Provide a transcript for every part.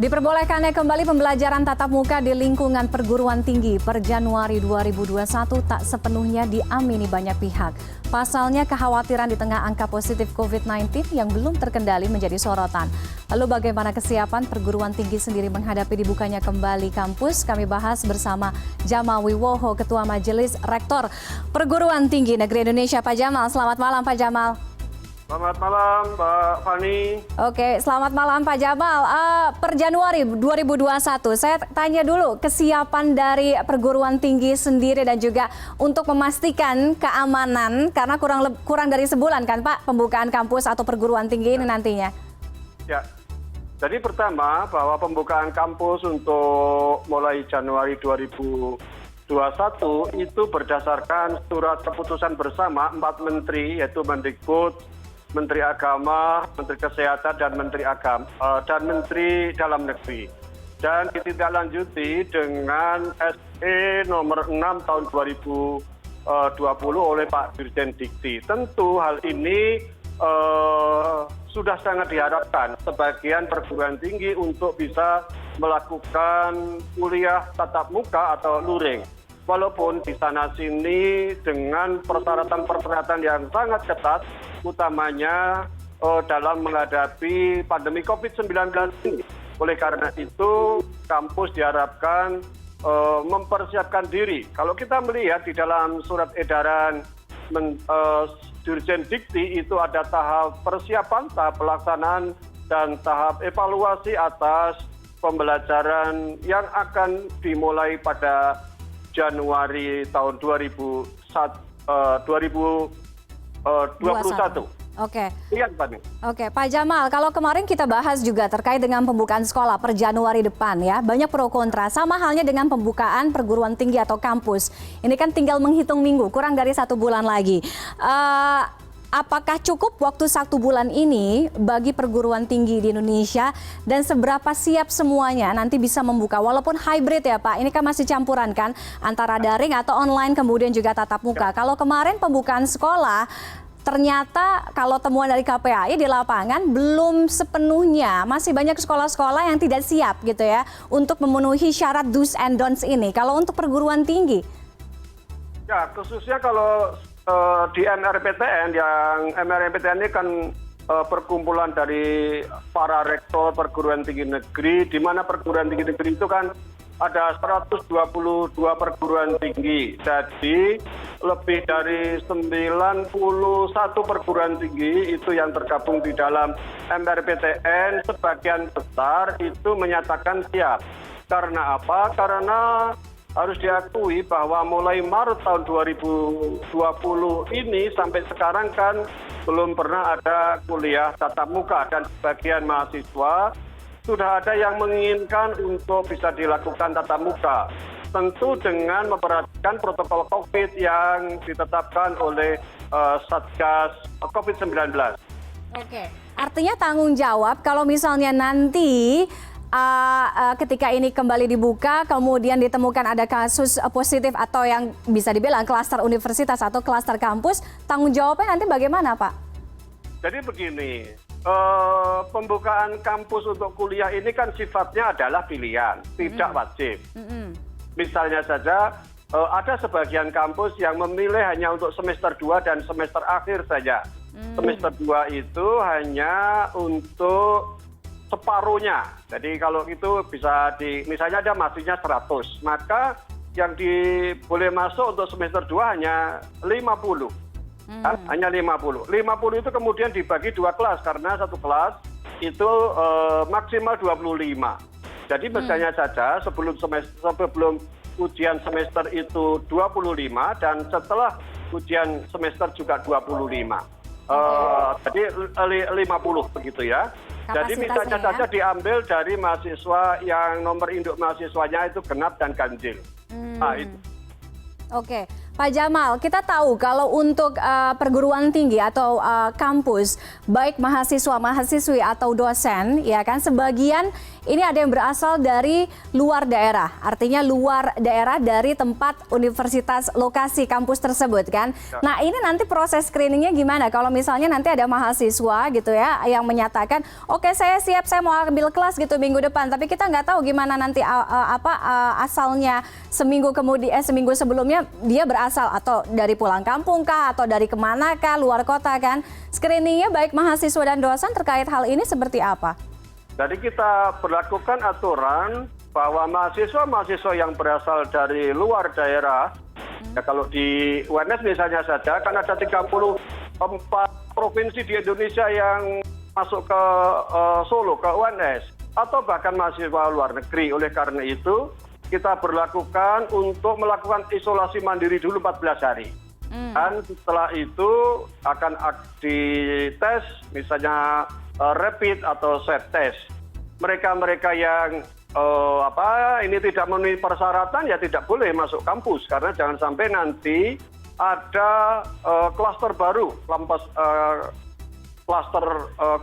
Diperbolehkannya kembali pembelajaran tatap muka di lingkungan perguruan tinggi per Januari 2021 tak sepenuhnya diamini banyak pihak. Pasalnya kekhawatiran di tengah angka positif COVID-19 yang belum terkendali menjadi sorotan. Lalu bagaimana kesiapan perguruan tinggi sendiri menghadapi dibukanya kembali kampus? Kami bahas bersama Jamal Wiwoho, Ketua Majelis Rektor Perguruan Tinggi Negeri Indonesia. Pak Jamal, selamat malam Pak Jamal. Selamat malam, Mbak Fani. Oke, selamat malam Pak Jamal. Per Januari 2021, saya tanya dulu kesiapan dari perguruan tinggi sendiri dan juga untuk memastikan keamanan karena kurang dari sebulan kan Pak pembukaan kampus atau perguruan tinggi ini nantinya. Ya, jadi pertama bahwa pembukaan kampus untuk mulai Januari 2021 itu berdasarkan surat keputusan bersama 4 menteri yaitu Mendikbud, Menteri Agama, Menteri Kesehatan, dan Menteri Dalam Negeri. Dan ditindaklanjuti dengan SE nomor 6 tahun 2020 oleh Pak Dirjen Dikti. Tentu hal ini sudah sangat diharapkan sebagian perguruan tinggi untuk bisa melakukan kuliah tatap muka atau luring. Walaupun di sana-sini dengan persyaratan-persyaratan yang sangat ketat, utamanya dalam menghadapi pandemi COVID-19 ini. Oleh karena itu, kampus diharapkan mempersiapkan diri. Kalau kita melihat di dalam surat edaran Dirjen Dikti itu ada tahap persiapan, tahap pelaksanaan, dan tahap evaluasi atas pembelajaran yang akan dimulai pada Januari tahun 2021. Oke. Iya, Pak. Oke, Pak Jamal, kalau kemarin kita bahas juga terkait dengan pembukaan sekolah per Januari depan ya, banyak pro kontra. Sama halnya dengan pembukaan perguruan tinggi atau kampus. Ini kan tinggal menghitung minggu, kurang dari 1 bulan lagi. Apakah cukup waktu 1 bulan ini bagi perguruan tinggi di Indonesia dan seberapa siap semuanya nanti bisa membuka walaupun hybrid ya Pak, ini kan masih campuran kan antara daring atau online kemudian juga tatap muka. Kalau kemarin pembukaan sekolah ternyata kalau temuan dari KPAI di lapangan belum sepenuhnya, masih banyak sekolah-sekolah yang tidak siap gitu ya untuk memenuhi syarat do's and don'ts ini. Kalau untuk perguruan tinggi? Ya, khususnya kalau di MRPTN, yang MRPTN ini kan perkumpulan dari para rektor perguruan tinggi negeri, di mana perguruan tinggi negeri itu kan ada 122 perguruan tinggi. Jadi lebih dari 91 perguruan tinggi itu yang tergabung di dalam MRPTN, sebagian besar itu menyatakan siap. Karena apa? Karena harus diakui bahwa mulai Maret tahun 2020 ini sampai sekarang kan belum pernah ada kuliah tatap muka dan sebagian mahasiswa sudah ada yang menginginkan untuk bisa dilakukan tatap muka. Tentu dengan memperhatikan protokol COVID yang ditetapkan oleh Satgas COVID-19. Oke, artinya tanggung jawab kalau misalnya nanti ketika ini kembali dibuka, kemudian ditemukan ada kasus positif atau yang bisa dibilang klaster universitas atau klaster kampus, tanggung jawabnya nanti bagaimana Pak? Jadi begini, pembukaan kampus untuk kuliah ini kan sifatnya adalah pilihan, tidak wajib. Misalnya saja ada sebagian kampus yang memilih hanya untuk semester 2 dan semester akhir saja. Semester 2 itu hanya untuk separuhnya. Jadi kalau itu bisa misalnya ada mahasiswanya 100, maka yang boleh masuk untuk semester 2 hanya 50. Kan? Hanya 50. 50 itu kemudian dibagi 2 kelas karena satu kelas itu maksimal 25. Jadi misalnya saja sebelum ujian semester itu 25 dan setelah ujian semester juga 25. Jadi 50 begitu ya. Jadi misalnya saja diambil dari mahasiswa yang nomor induk mahasiswanya itu genap dan ganjil. Nah, itu. Oke, Pak Jamal, kita tahu kalau untuk perguruan tinggi atau kampus, baik mahasiswa-mahasiswi atau dosen, ya kan, sebagian ini ada yang berasal dari luar daerah, artinya luar daerah dari tempat universitas lokasi kampus tersebut kan. Nah ini nanti proses screeningnya gimana? Kalau misalnya nanti ada mahasiswa gitu ya yang menyatakan, oke saya siap, saya mau ambil kelas gitu minggu depan, tapi kita nggak tahu gimana nanti asalnya seminggu sebelumnya dia berasal atau dari pulang kampung kah atau dari kemana kah, luar kota kan. Screeningnya baik mahasiswa dan dosen terkait hal ini seperti apa? Jadi kita berlakukan aturan bahwa mahasiswa-mahasiswa yang berasal dari luar daerah, ya kalau di UNS misalnya saja, kan ada 34 provinsi di Indonesia yang masuk ke Solo, ke UNS, atau bahkan mahasiswa luar negeri. Oleh karena itu, kita berlakukan untuk melakukan isolasi mandiri dulu 14 hari. Dan setelah itu akan dites, misalnya rapid atau swab test. Mereka-mereka yang ini tidak memenuhi persyaratan ya tidak boleh masuk kampus, karena jangan sampai nanti ada klaster baru, klaster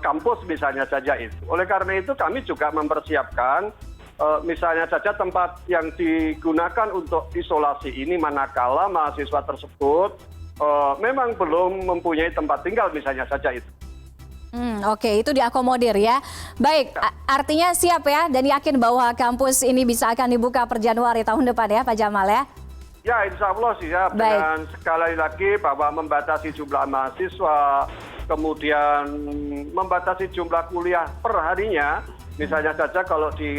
kampus misalnya saja itu. Oleh karena itu kami juga mempersiapkan misalnya saja tempat yang digunakan untuk isolasi ini manakala mahasiswa tersebut memang belum mempunyai tempat tinggal misalnya saja itu. Oke, itu diakomodir ya. Baik, artinya siap ya dan yakin bahwa kampus ini bisa akan dibuka per Januari tahun depan ya Pak Jamal ya? Ya, insya Allah siap. Dengan sekali lagi bahwa membatasi jumlah mahasiswa, kemudian membatasi jumlah kuliah per harinya. Misalnya saja kalau di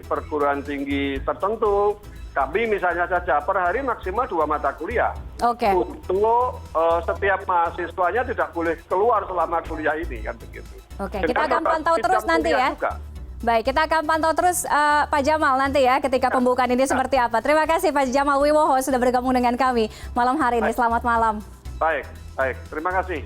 perguruan tinggi tertentu, kami misalnya saja per hari maksimal 2 mata kuliah. Oke. Untuk setiap mahasiswanya tidak boleh keluar selama kuliah ini, kan begitu. Oke, kita akan pantau terus nanti ya. Juga. Baik, kita akan pantau terus Pak Jamal nanti ya ketika pembukaan ini seperti apa. Terima kasih Pak Jamal Wiwoho sudah bergabung dengan kami malam hari ini. Selamat malam. Baik, baik. Terima kasih.